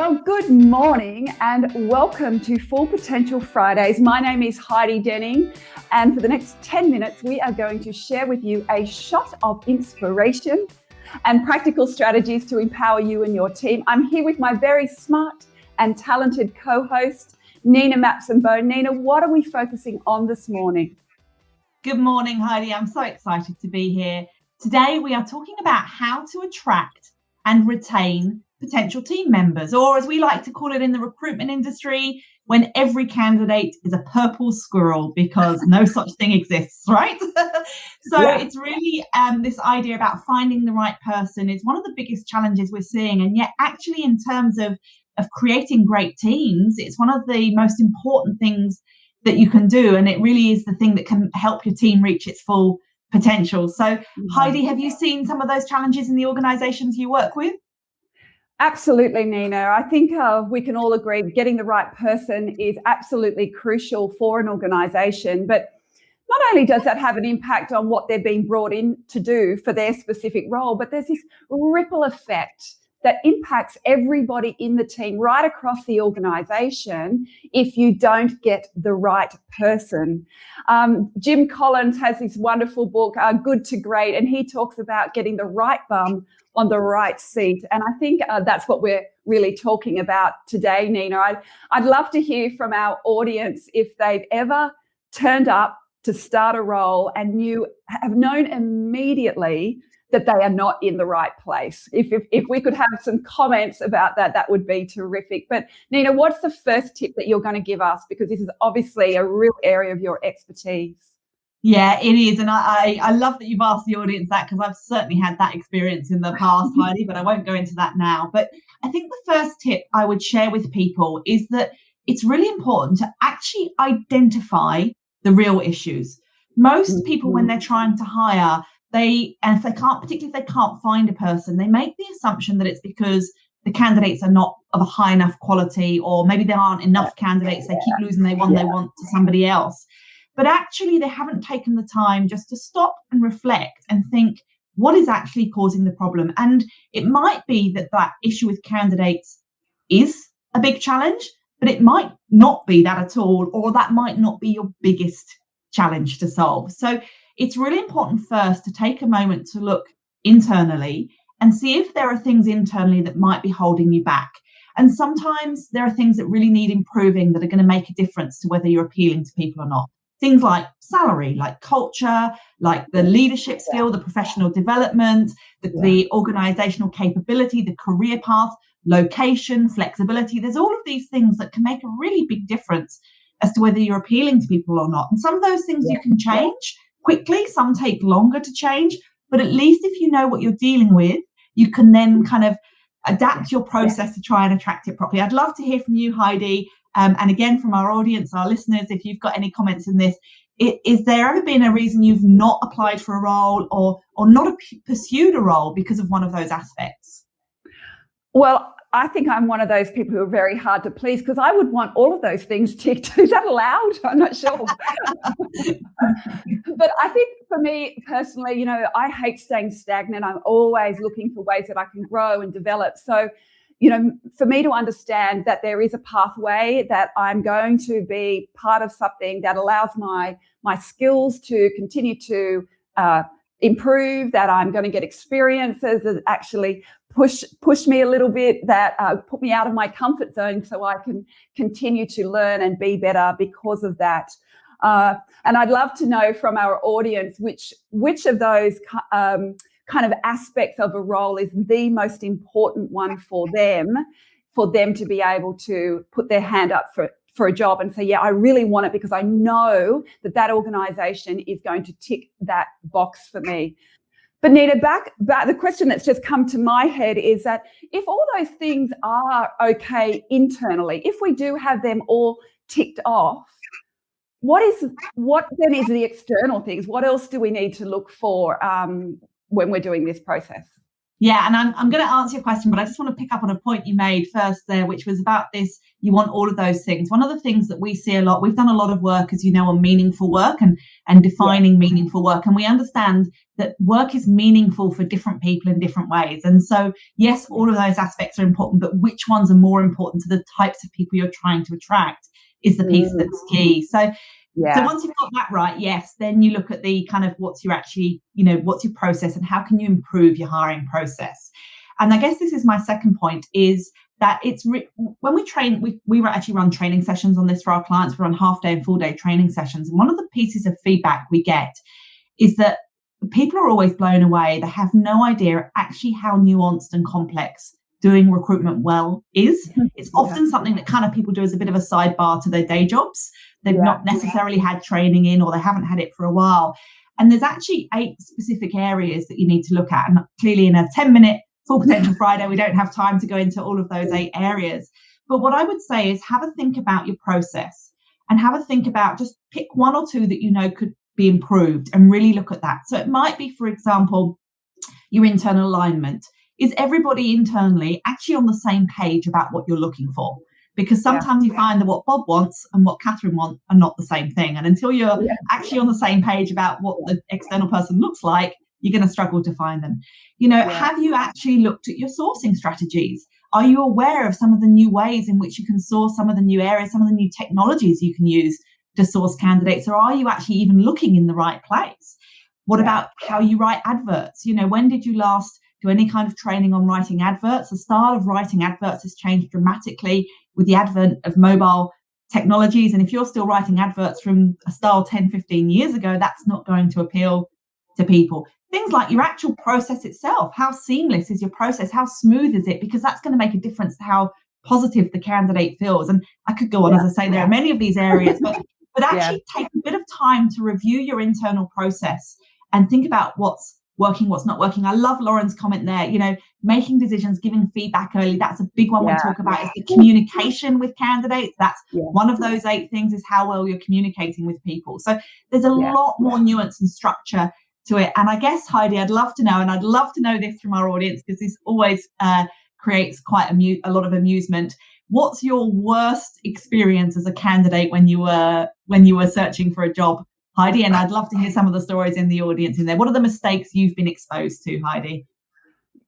Well, good morning and welcome to Full Potential Fridays. My name is Heidi Denning, and for the next 10 minutes, we are going to share with you a shot of inspiration and practical strategies to empower you and your team. I'm here with my very smart and talented co-host, Nina Mapson. Nina, what are we focusing on this morning? Good morning, Heidi. I'm so excited to be here. Today, we are talking about how to attract and retain potential team members, or as we like to call it in the recruitment industry, when every candidate is a purple squirrel, because no such thing exists, right? It's really this idea about finding the right person is one of the biggest challenges we're seeing. And yet actually in terms of creating great teams, it's one of the most important things that you can do. And it really is the thing that can help your team reach its full potential. So Heidi, have you seen some of those challenges in the organizations you work with? Absolutely, Nina. I think we can all agree getting the right person is absolutely crucial for an organisation. But not only does that have an impact on what they're being brought in to do for their specific role, but there's this ripple effect that impacts everybody in the team right across the organisation if you don't get the right person. Jim Collins has this wonderful book, Good to Great, and he talks about getting the right bum on the right seat. And I think that's what we're really talking about today, Nina. I'd love to hear from our audience if they've ever turned up to start a role and have known immediately that they are not in the right place. If we could have some comments about that, that would be terrific. But Nina, what's the first tip that you're going to give us? Because this is obviously a real area of your expertise. Yeah, it is. And I love that you've asked the audience that, because I've certainly had that experience in the past, Heidi, but I won't go into that now. But I think the first tip I would share with people is that it's really important to actually identify the real issues. Most people, when they're trying to hire, particularly if they can't find a person, they make the assumption that it's because the candidates are not of a high enough quality, or maybe there aren't enough candidates. They keep losing they want to somebody else. But actually, they haven't taken the time just to stop and reflect and think, what is actually causing the problem? And it might be that issue with candidates is a big challenge, but it might not be that at all, or that might not be your biggest challenge to solve. So it's really important first to take a moment to look internally and see if there are things internally that might be holding you back. And sometimes there are things that really need improving that are going to make a difference to whether you're appealing to people or not. Things like salary, like culture, like the leadership skill, the professional development, the organizational capability, the career path, location, flexibility. There's all of these things that can make a really big difference as to whether you're appealing to people or not. And some of those things you can change quickly. Some take longer to change. But at least if you know what you're dealing with, you can then kind of adapt your process to try and attract it properly. I'd love to hear from you, Heidi. And again, from our audience, our listeners, if you've got any comments in this, is there ever been a reason you've not applied for a role or not pursued a role because of one of those aspects? Well, I think I'm one of those people who are very hard to please, because I would want all of those things ticked. Is that allowed? I'm not sure. But I think for me personally, I hate staying stagnant. I'm always looking for ways that I can grow and develop. So, for me to understand that there is a pathway, that I'm going to be part of something that allows my skills to continue to improve, that I'm going to get experiences that actually push me a little bit, that put me out of my comfort zone so I can continue to learn and be better because of that. And I'd love to know from our audience which of those kind of aspects of a role is the most important one for them to be able to put their hand up for a job and say, yeah, I really want it because I know that organisation is going to tick that box for me. But Nina, back the question that's just come to my head is that if all those things are okay internally, if we do have them all ticked off, what then is the external things? What else do we need to look for when we're doing this process? Yeah, and I'm going to answer your question, but I just want to pick up on a point you made first there, which was about this. You want all of those things. One of the things that we see a lot, we've done a lot of work, as you know, on meaningful work and defining meaningful work. And we understand that work is meaningful for different people in different ways. And so, yes, all of those aspects are important, but which ones are more important to the types of people you're trying to attract is the piece that's key. So once you've got that right, yes, then you look at the kind of what's your process and how can you improve your hiring process. And I guess this is my second point, is that it's when we train, we actually run training sessions on this for our clients. We run half-day and full-day training sessions. And one of the pieces of feedback we get is that people are always blown away. They have no idea actually how nuanced and complex doing recruitment well is. It's often something that kind of people do as a bit of a sidebar to their day jobs. They've not necessarily had training in, or they haven't had it for a while. And there's actually 8 specific areas that you need to look at. And clearly in a 10-minute Full Potential Friday, we don't have time to go into all of those 8 areas. But what I would say is have a think about your process and have a think about, just pick 1 or 2 that you know could be improved and really look at that. So it might be, for example, your internal alignment. Is everybody internally actually on the same page about what you're looking for? Because sometimes you find that what Bob wants and what Catherine wants are not the same thing. And until you're actually on the same page about what the external person looks like, you're going to struggle to find them. Have you actually looked at your sourcing strategies? Are you aware of some of the new ways in which you can source, some of the new areas, some of the new technologies you can use to source candidates? Or are you actually even looking in the right place? What about how you write adverts? When did you last do any kind of training on writing adverts? The style of writing adverts has changed dramatically with the advent of mobile technologies. And if you're still writing adverts from a style 10, 15 years ago, that's not going to appeal to people. Things like your actual process itself. How seamless is your process? How smooth is it? Because that's going to make a difference to how positive the candidate feels. And I could go on, as I say, there are many of these areas, but actually take a bit of time to review your internal process and think about what's working, what's not working. I love Lauren's comment there, making decisions, giving feedback early. That's a big one we talk about, is the communication with candidates. That's one of those 8 things, is how well you're communicating with people. So there's a lot more nuance and structure to it. And I guess, Heidi, I'd love to know, and I'd love to know this from our audience, because this always creates quite a lot of amusement. What's your worst experience as a candidate when you were searching for a job, Heidi? And I'd love to hear some of the stories in the audience in there. What are the mistakes you've been exposed to, Heidi?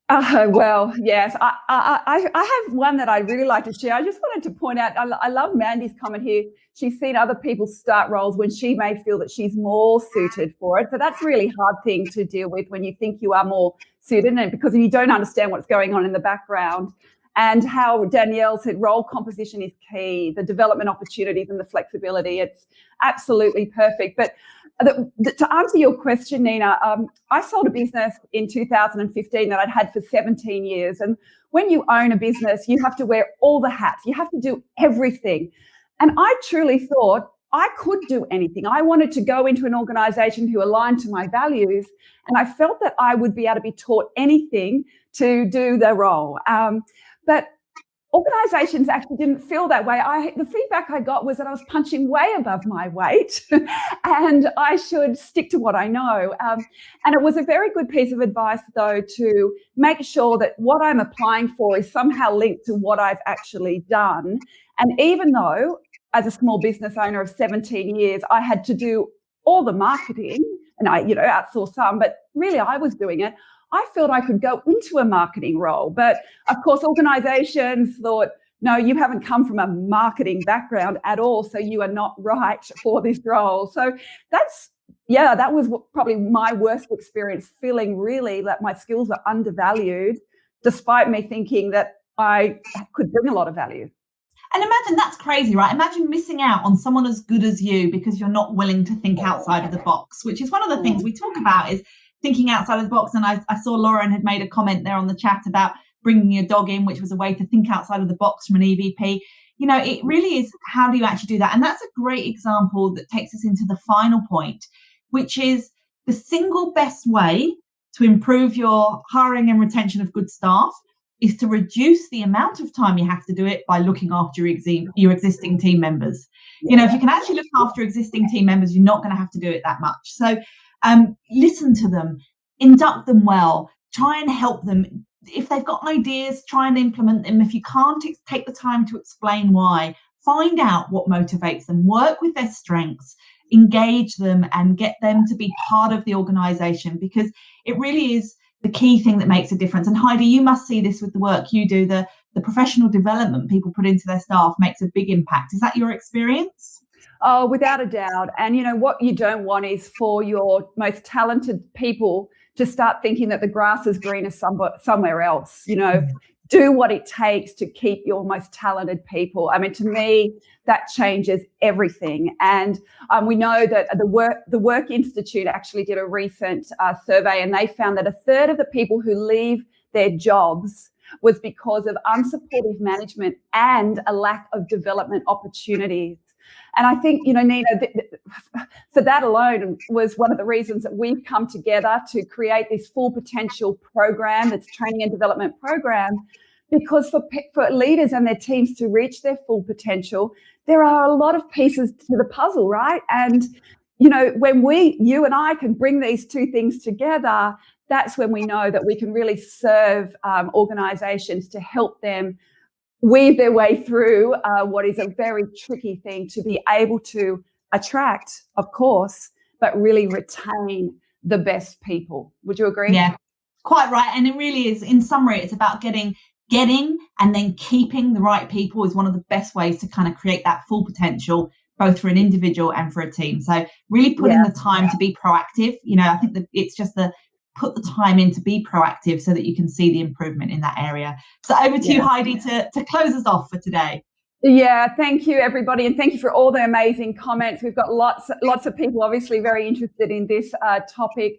Well, yes, I have one that I'd really like to share. I just wanted to point out, I love Mandy's comment here. She's seen other people start roles when she may feel that she's more suited for it. So that's a really hard thing to deal with when you think you are more suited, and because you don't understand what's going on in the background. And how Danielle said role composition is key, the development opportunities and the flexibility. It's absolutely perfect. But to answer your question, Nina, I sold a business in 2015 that I'd had for 17 years. And when you own a business, you have to wear all the hats. You have to do everything. And I truly thought I could do anything. I wanted to go into an organization who aligned to my values. And I felt that I would be able to be taught anything to do the role. But organizations actually didn't feel that way. The feedback I got was that I was punching way above my weight and I should stick to what I know. And it was a very good piece of advice, though, to make sure that what I'm applying for is somehow linked to what I've actually done. And even though, as a small business owner of 17 years, I had to do all the marketing, and I outsourced some, but really I was doing it, I felt I could go into a marketing role. But of course, organizations thought, no, you haven't come from a marketing background at all, so you are not right for this role. So that was probably my worst experience, feeling really that my skills were undervalued, despite me thinking that I could bring a lot of value. And imagine, that's crazy, right? Imagine missing out on someone as good as you because you're not willing to think outside of the box, which is one of the things we talk about, is thinking outside of the box. And I saw Lauren had made a comment there on the chat about bringing your dog in, which was a way to think outside of the box from an EVP. It really is, how do you actually do that? And that's a great example that takes us into the final point, which is the single best way to improve your hiring and retention of good staff is to reduce the amount of time you have to do it by looking after your existing team members. If you can actually look after existing team members, you're not going to have to do it that much. So listen to them, induct them well, try and help them. If they've got ideas, try and implement them. If you can't, take the time to explain why. Find out what motivates them, work with their strengths, engage them, and get them to be part of the organisation, because it really is the key thing that makes a difference. And Heidi, you must see this with the work you do. The professional development people put into their staff makes a big impact. Is that your experience? Oh, without a doubt. And, what you don't want is for your most talented people to start thinking that the grass is greener somewhere else. Do what it takes to keep your most talented people. I mean, to me, that changes everything. And we know that the Work Institute actually did a recent survey, and they found that a third of the people who leave their jobs was because of unsupportive management and a lack of development opportunities. And I think, Nina, for that alone was one of the reasons that we've come together to create this full potential program, this training and development program, because for leaders and their teams to reach their full potential, there are a lot of pieces to the puzzle, right? And, when you and I can bring these two things together, that's when we know that we can really serve organizations to help them weave their way through what is a very tricky thing to be able to attract, of course, but really retain the best people. Would you agree? Yeah, quite right. And it really is, in summary, it's about getting and then keeping the right people is one of the best ways to kind of create that full potential, both for an individual and for a team. So really putting the time to be proactive. I think that it's just put the time in to be proactive so that you can see the improvement in that area. So over to you, Heidi, to close us off for today. Yeah, thank you, everybody. And thank you for all the amazing comments. We've got lots of people obviously very interested in this topic.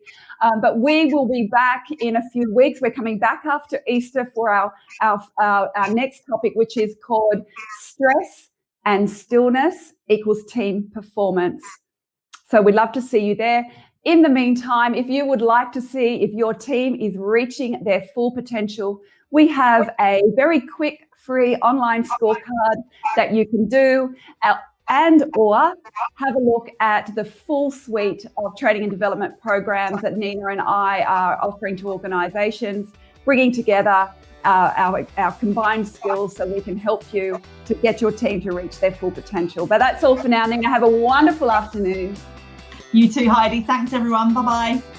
But we will be back in a few weeks. We're coming back after Easter for our next topic, which is called Stress and Stillness Equals Team Performance. So we'd love to see you there. In the meantime, if you would like to see if your team is reaching their full potential, we have a very quick, free online scorecard that you can do or have a look at the full suite of training and development programs that Nina and I are offering to organizations, bringing together our combined skills so we can help you to get your team to reach their full potential. But that's all for now, Nina. Have a wonderful afternoon. You too, Heidi. Thanks, everyone. Bye-bye.